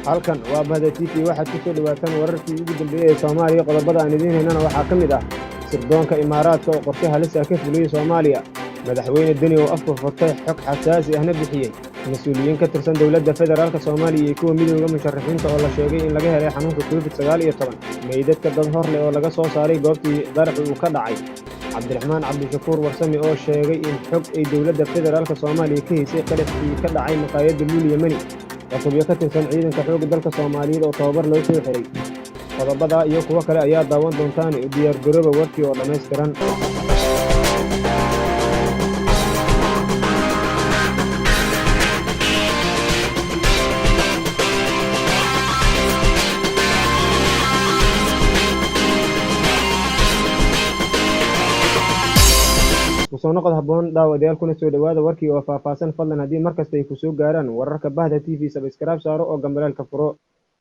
halkan waa Bahda TV waxaad ku soo dhawaataan wararkii ugu dambeeyay ee Soomaaliya. Qodobada aan idiin haynana waxaa ka mid ah sirdoonka Imaaraadka oo qorshe halis ah ka fuliyay Soomaaliya, madaxweyne Deni oo afka furtay xog xasaasi ahna bixiyay, mas'uuliyiin ka tirsan dowladda federaalka Soomaaliya iyo kuwa midowga musharaxiinta oo la sheegay in laga helay xanuunka COVID-19, meydadka dad hor leh oo laga soo saaray goobtii qaraxu uu ka dhacay, Cabdiraxmaan Cabdishakuur Warsame oo sheegay in xog ay dowladda federaalka Soomaaliya ka haysay qaraxii ka dhacay maqaayadda Luul Yemeni, xubyo ka tirsan ciidanka xoogga dalka Soomaaliyeed oo tababar loo soo xiray. Qodobada iyo kuwa kale ayaa daawan doontaan u diyaar garooba warkii oo dhammaystiran. kusoo noqod habboon daawadayaal kuna soo dhawaada warkii oo faahfaahsan. Fadlan haddii markasta ay ku soo gaaraan wararka Bahda TV subscribe saaro oo gambalaalka furo.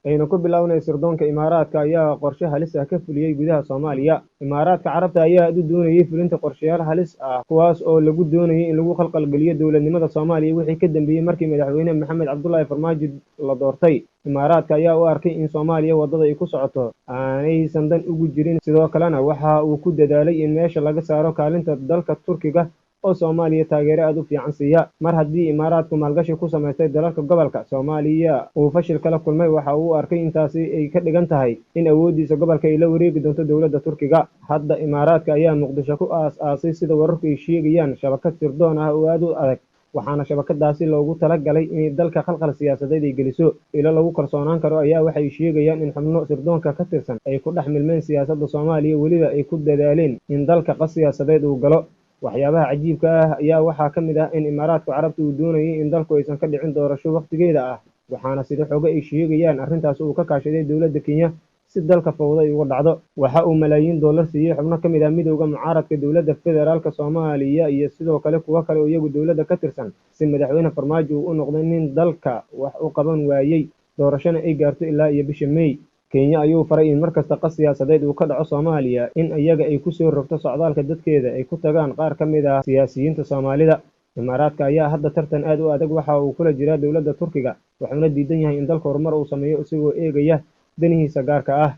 aynu ku bilownay sirdoonka Imaaraadka ayaa qorshe halis ah ka fuliyay gudaha Soomaaliya. Imaaraadka Carabta ayaa u doonayay fulinta qorshayaal halis ah kuwaas oo lagu doonayay in lagu khalkhalgeliyo dowladnimada Soomaaliya wixii ka dambeeyay markii madaxweyne Maxamed Cabdullaahi Farmaajo la doortay. Imaaraadka ayaa u arkay in Soomaaliya wadada ay ku socoto aanaysan dan ugu jirin, sidoo kalena waxa uu ku dadaalay in meesha laga saaro kaalinta dalka Turkiga oo Soomaaliya taageero aad u fiican siiya. Mar haddii Imaaraadku maalgashi ku samaystay dalalka gobolka, Soomaaliya uu fashil kala kulmay, waxa uu arkay intaasi ay ka dhigan tahay in awoodiisa gobolka ay la wareegi doonto dowladda Turkiga. Hadda Imaaraadka ayaa Muqdisho ku aas-aasay sida wararku ay sheegayaan shabakad sirdoon ah oo aad u adag, waxaana shabakadaasi loogu talagalay in dalka khalkhal siyaasadeed ay geliso. ilo lagu kalsoonaan karo ayaa waxay sheegayaan in xubno sirdoonka ka tirsan ay ku dhex milmeen siyaasadda Soomaaliya, weliba ay ku dadaaleen in dalka qas siyaasadeed uu galo. waxyaabaha cajiibka ah ayaa waxaa ka mid ah in Imaaraadka Carabta uu doonayay in dalku aysan ka dhicin doorasho waqtigeeda ah, waxaana sida xogo ay sheegayaan arrintaas uu ka kaashaday dowladda Kenya si dalka fowdo ay uga dhacdo. waxa uu malaayiin dollar siiyay xubno ka mid ah midowga mucaaradka dowladda federaalka Soomaaliya iyo sidoo kale kuwa kale oo iyagu dowladda ka tirsan si madaxweyne Farmaajo uu u noqdo nin dalka wax u qaban waayay, doorashona ay gaarto ilaa iyo bisha May. Kenya ayuu faray in markasta qas siyaasadeed uu ka dhaco Soomaaliya in iyaga ay ku soo rogto socdaalka dadkeeda ay ku tagaan qaar ka mid ah siyaasiyiinta Soomaalida. Imaaraadka ayaa hadda tartan aad u adag waxa uu kula jiraa dowladda Turkiga, wuxuuna diidan yahay in dalka horumar uu sameeyo isagoo eegaya danihiisa gaarka ah.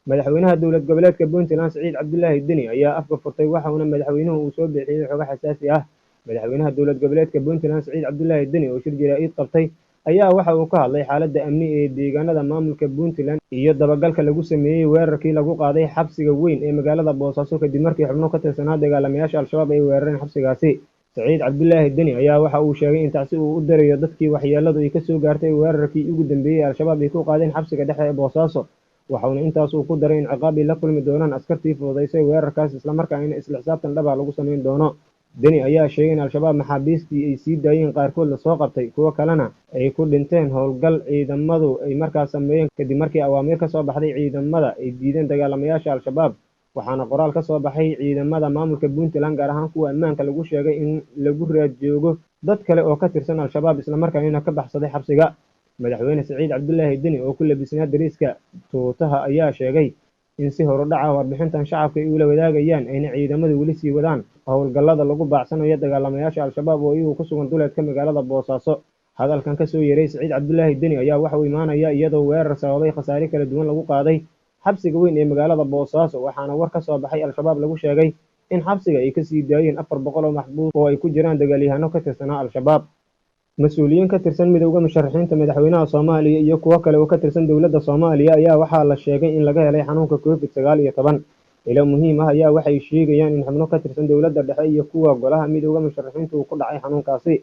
madaxweynaha dowlad goboleedka Puntland Siciid Cabdullaahi Deni ayaa afka furtay waxaana madaxweynuhu uu soo bixiyay xogo xasaasi ah. madaxweynaha dowlad goboleedka Puntland Siciid Cabdullaahi Deni oo shir jaraa'id qabtay ayaa waxa uu ka hadlay xaaladda amni ee deegaanada maamulka Puntland iyo dabagalka lagu sameeyay weerarkii lagu qaaday xabsiga weyn ee magaalada Boosaaso kadib markii xubno ka tirsanaa dagaalamayaasha Al-Shabaab ay weerareen xabsigaasi. Siciid Cabdullaahi Deni ayaa waxa uu sheegay in tacsi uu u dirayo dadkii waxyeeladu ay ka soo gaartay weerarkii ugu dambeeyay Al-Shabaab ay ku qaadeen xabsiga dhexe ee Boosaaso, waxaana intaas uu ku daray in ciqaab ay la kulmi doonaan askartii fududeysay weerarkaas, isla markaana isla xisaabtan dhab ah lagu samayn doono. Deni ayaa sheegay in Al-Shabaab maxaabiistii ay sii daayeen qaarkood la soo qabtay, kuwo kalena ay ku dhinteen howlgal ciidamadu ay markaas sameeyeen kadib markii awaamiir ka soo baxday ciidamada ay diideen dagaalamayaasha Al-Shabaab. waxaana qoraal ka soo baxay ciidamada maamulka Puntland gaar ahaan kuwa ammaanka lagu sheegay in lagu raad joogo dad kale oo ka tirsan Al-Shabaab isla markaana ka baxsaday xabsiga. madaxweyne Siciid Cabdullaahi Deni oo ku labisnaa dariiska tuutaha ayaa sheegay in si horudhaca warbixintan shacabka ay ula wadaagayaan ayna ciidamadu weli sii wadaan howlgallada lagu baacsanayo dagaalamayaasha Al-Shabaab oo iyagu ku sugan duleedka magaalada Boosaaso. hadalkan ka soo yeeray Siciid Cabdullaahi Deni ayaa waxa uu imaanaya iyadoo weerar sababay khasaare kala duwan lagu qaaday xabsiga weyn ee magaalada Boosaaso, waxaana war ka soo baxay Al-Shabaab lagu sheegay in xabsiga ay ka sii daayeen 400 oo maxbuus oo ay ku jiraan dagaalyahano ka tirsanaa Al-Shabaab. mas-uuliyiin ka tirsan midowga musharaxiinta madaxweynaha Soomaaliya iyo kuwa kale oo ka tirsan dowladda Soomaaliya ayaa waxaa la sheegay in laga helay xanuunka COVID-19. ilo muhiim ah ayaa waxay sheegayaan in xubno ka tirsan dowladda dhexe iyo kuwa golaha midowga musharaxiinta uu ku dhacay xanuunkaasi.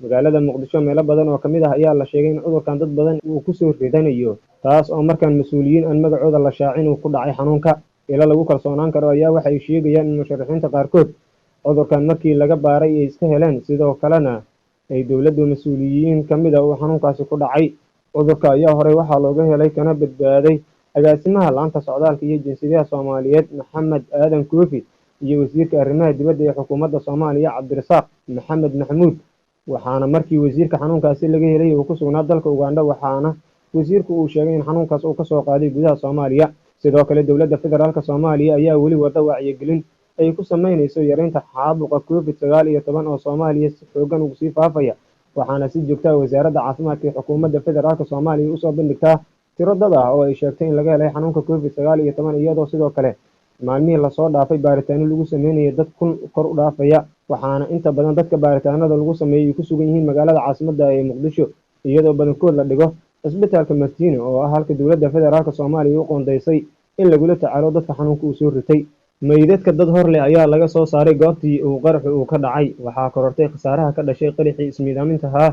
magaalada Muqdisho meelo badan oo ka mid ah ayaa la sheegay in cudurkan dad badan uu ku soo ridanayo, taas oo markaan mas-uuliyiin aan magacooda la shaacin uu ku dhacay xanuunka. ilo lagu kalsoonaan karo ayaa waxay sheegayaan in musharaxiinta qaarkood cudurkan markii laga baaray ay iska heleen, sidoo kalena ay dowladdu mas-uuliyiin ka mid ah uu xanuunkaasi ku dhacay. cudurka ayaa horey waxaa looga helay kana badbaaday agaasimaha laanta socdaalka iyo jinsiyadaha Soomaaliyeed Maxamed Aadan Koofi iyo wasiirka arrimaha dibadda ee xukuumadda Soomaaliya Cabdirasaaq Maxamed Maxamuud, waxaana markii wasiirka xanuunkaasi laga helay uu ku sugnaa dalka Uganda, waxaana wasiirku uu sheegay in xanuunkaas uu ka soo qaaday gudaha Soomaaliya. sidoo kale dowladda federaalka Soomaaliya ayaa weli wada wacyigelin ay ku sameynayso yareynta caabuqa COVID-19 oo Soomaaliya si xoogan ugu sii faafaya, waxaana si joogta wasaaradda caafimaadka ee xukuumadda federaalk soomaaliya usoo bandhigtaa tiro dad ah oo ay sheegtay in laga helay xanuunka covid-19 iyadoo sidoo kale maalmihii lasoo dhaafay baaritaano lagu sameynayay dad kun kor u dhaafaya, waxaana inta badan dadka baaritaanada lagu sameeyey ay ku sugan yihiin magaalada caasimadda ee muqdisho, iyadoo badankood la dhigo cisbitaalka martiini oo ah halka dowladda federaalk soomaaliya u qoondeysay in lagula tacaalo dadka xanuunka uu soo ritay. meydadka dad hor leh ayaa laga soo saaray goobtii uu qaraxu uu ka dhacay, waxaa korortay khasaaraha ka dhashay qaraxii ismiidaamintahaa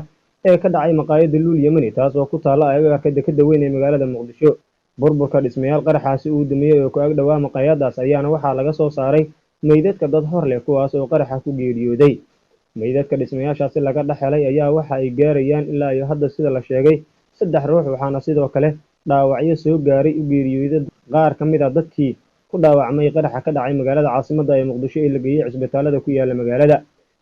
ee ka dhacay maqaayadda luul yemani taas oo ku taalla agagaarka dekedda weyn ee magaalada muqdisho. burburka dhismayaal qaraxaasi uu dumiyey oo ku ag dhowaa maqaayadaas ayaana waxaa laga soo saaray meydadka dad hor leh kuwaas oo qaraxa ku geeriyooday. meydadka dhismayaashaasi laga dhex helay ayaa waxa ay gaarayaan ilaa iyo hadda sida la sheegay 3 ruux, waxaana sidoo kale dhaawacyo soo gaaray u geeriyooday qaar ka mid a dadkii ku dhaawacmay qaraxa ka dhacay magaalada caasimadda ee muqdisho ee la geeyey cisbitaalada ku yaala magaalada.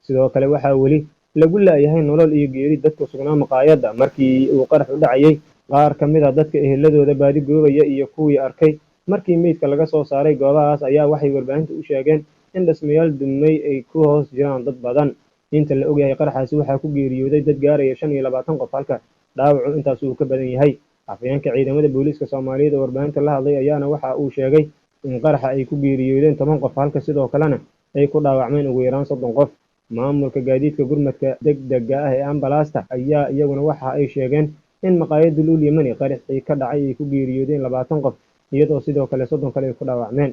sidoo kale waxaa weli lagu laayahay nolol iyo geeri dadka sugnaa maqaayadda markii uu qarax u dhacayay. qaar ka mid a dadka eheladooda baadi goobaya iyo kuwii arkay markii meydka laga soo saaray goobahaas ayaa waxay warbaahinta u sheegeen in dhismayaal dumay ay ku hoos jiraan dad badan. inta la ogyahay qaraxaasi waxaa ku geeriyooday dad gaaraya 25 qof, halka dhaawacu intaas uu ka badan yahay. afhayeenka ciidamada booliiska soomaaliyeed oo warbaahinta la hadlay ayaana waxa uu sheegay in qaraxa ay ku geeriyoodeen 10 qof, halka sidoo kalena ay ku dhaawacmeen ugu yaraan 30 qof. maamulka gaadiidka gurmadka degdega ah ee ambalaasta ayaa iyaguna waxa ay sheegeen in maqaayadda luul yemani qaraxii ka dhacay ay ku geeriyoodeen 20 qof, iyadoo sidoo kale 30 kale ay ku dhaawacmeen.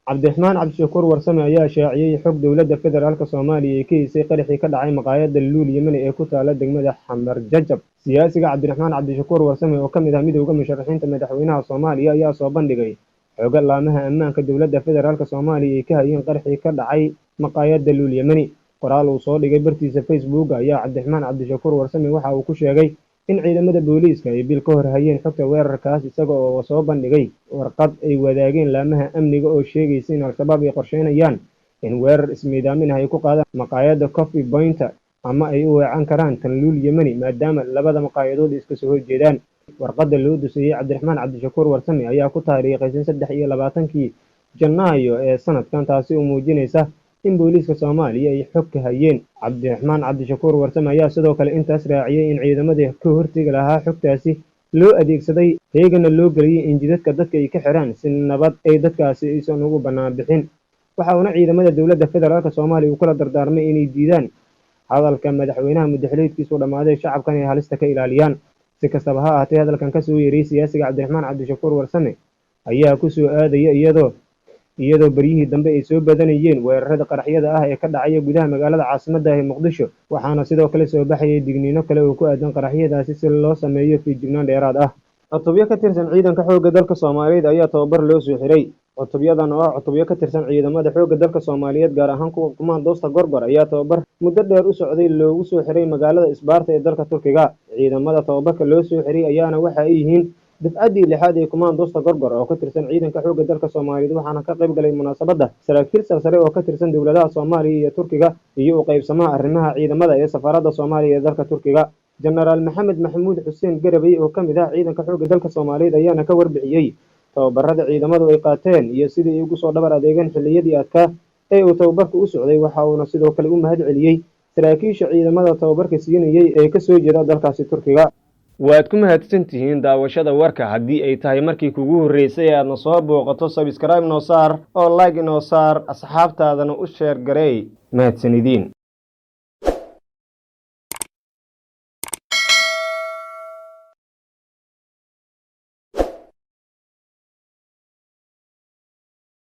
cabdiraxmaan cabdishakuur warsame ayaa shaaciyey xog dowladda federaalk soomaaliya ee ka heysay qaraxii ka dhacay maqaayadda luul yemani ee ku taala degmada xamar jajab. siyaasiga cabdiraxmaan cabdishakuur warsame oo ka mid ah midowda musharaxiinta madaxweynaha soomaaliya ayaa soo bandhigay xogo laamaha ammaanka dowladda federaalk soomaaliya ay ka hayeen qaraxii ka dhacay maqaayadda luul yemani. qoraal uu soo dhigay bartiisa facebook ayaa cabdiraxmaan cabdishakuur warsame waxa uu ku sheegay in ciidamada booliiska ay bil ka hor hayeen xogta weerarkaas, isaga oo soo bandhigay warqad ay wadaageen laamaha amniga oo sheegaysa in al-shabaab ay qorsheynayaan in weerar ismiidaamin ah ay ku qaadaan maqaayadda coffee point ama ay u weecan karaan tan luul yemani maadaama labada maqaayadood iska soo horjeedaan. warqadda loo dusayey cabdiraxmaan cabdishakuur warsame ayaa ku taariikhaysan 23 janaayo ee sanadkan, taasi oo muujinaysa in booliiska soomaaliya ay xog ka hayeen. cabdiraxmaan cabdishakuur warsame ayaa sidoo kale intaas raaciyey in ciidamadii ka hortegi lahaa xogtaasi loo adeegsaday heegana loo geliyey in jidadka dadka ay ka xiraan si nabad ay dadkaasi aysan ugu bannaan bixin. waxa uuna ciidamada dowladda federaalk soomaaliya uu kula dardaarmay inay diidaan hadalka madaxweynaha muddaxileedkiisu dhammaaday shacabkan ay halista ka ilaaliyaan. si kastaba ha ahaatee, hadalkan ka soo yeeray siyaasiga cabdiraxmaan cabdishakuur warsame ayaa ku soo aadaya iyadoo baryihii dambe ay soo badanayeen weerarada qaraxyada ah ee ka dhacaya gudaha magaalada caasimadda ee muqdisho, waxaana sidoo kale soo baxayay digniino kale oo ku aadan qaraxyadaasi si loo sameeyo feejignaan dheeraad ah. cutubyo ka tirsan ciidanka xoogga dalka soomaaliyeed ayaa tababar loo soo xiray. cutubyadan oo ah cutubyo ka tirsan ciidamada xoogga dalka soomaaliyeed gaar ahaan kuwa kumaandoosta gorgor ayaa tababar muddo dheer u socday loogu soo xiray magaalada isbaarta ee dalka turkiga. ciidamada tababarka loo soo xiray ayaana waxa ay yihiin dafcaddii 6aad ee kumaandoosta gorgor oo ka tirsan ciidanka xoogga dalka soomaaliyeed, waxaana ka qayb galay munaasabadda saraakiil sarsare oo ka tirsan dowladaha soomaaliya iyo turkiga iyo u qaybsamaha arrimaha ciidamada ee safaaradda soomaaliya ee dalka turkiga. jenaraal maxamed maxamuud xuseen garabey oo ka mid ah ciidanka xoogga dalka soomaaliyeed ayaana ka warbixiyey tababarada ciidamadu ay qaateen iyo sidii ay ugu soo dhabar adeegeen xilliyadii adkaa ee uu tababarku u socday. waxa uuna sidoo kale u mahad celiyey saraakiisha ciidamada tababarka siinayey ee ka soo jeeda dalkaasi turkiga. waad ku mahadsan tihiin daawashada warka. haddii ay tahay markii kugu horreysay aadna soo booqato, subscribe noo saar oo like noo saar, asxaabtaadana u sheer gareey. mahadsanidin.